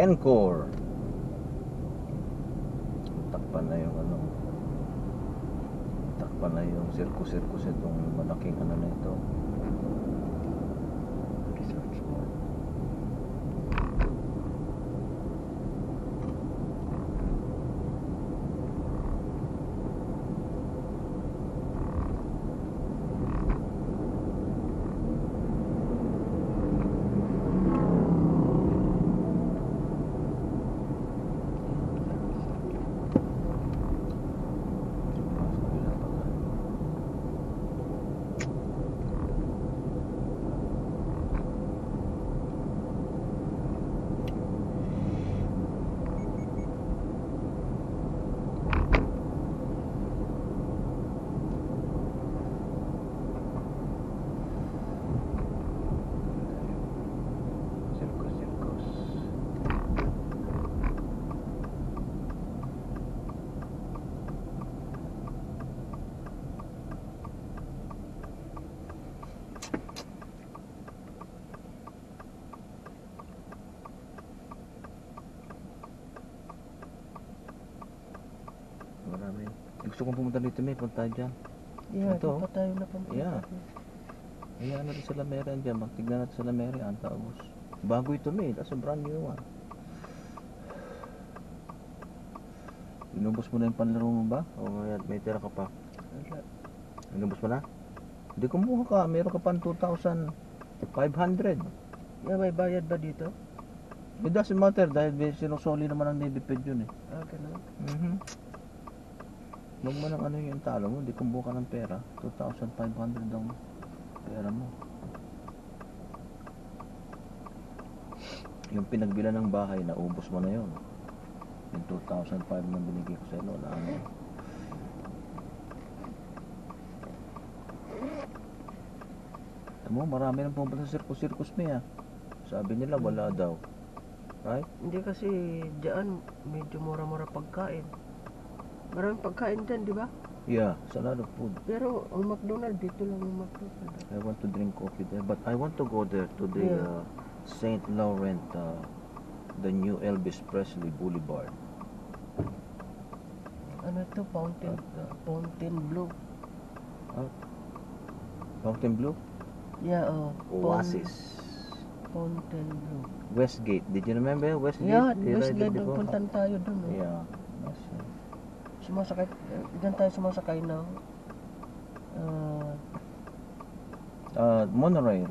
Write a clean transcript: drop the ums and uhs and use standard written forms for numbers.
Encore. Takpan na yung ano. Takpan na yung circus itong malaking ano na ito. Research mo. Marami. Gusto kong pumunta dito, may punta dyan. Yeah, Ito. ito pa tayo napunta. Yeah. Ayan na rin sa Lamerian dyan. Magtignan natin sa Lamerian. Tapos, bago ito may. That's a brand new one. Inubos mo na yung panlaro mo ba? O may tira ka pa? Wala. Inubos mo na? Hindi kumuha ka. Meron ka pa 2,500. Yeah, may bayad ba dito? It doesn't matter dahil sinusoli naman ang Navy Fed yun eh. Ah, ganun. Huwag mo ng ano yung talo mo, hindi kumuha ka ng pera. 2,500 ang pera mo. Yung pinagbilan ng bahay, naubos mo na yun. Yung 2,500 na binigay ko sa'yo, wala ano. Alam mo, marami nang pumunta sa circus may ah. Sabi nila wala daw. Right? Hindi kasi diyan medyo mura-mura pagkain. Maraming pagkain dyan, di ba? Yeah, it's a lot of food. Pero ang McDonald's, dito lang yung McDonald's. I want to drink coffee there, but I want to go there to the Yeah. St. Laurent, the new Elvis Presley Boulevard. Ano ito? Fountain Blue. Fountain Blue? Yeah, oh. Oasis. Fountain Blue. Westgate. Did you remember Westgate? Yeah, You ride Westgate, it before? puntan tayo dun. Oh. Yeah. That's Sumasakay, dyan tayo sumasakay ng monorail.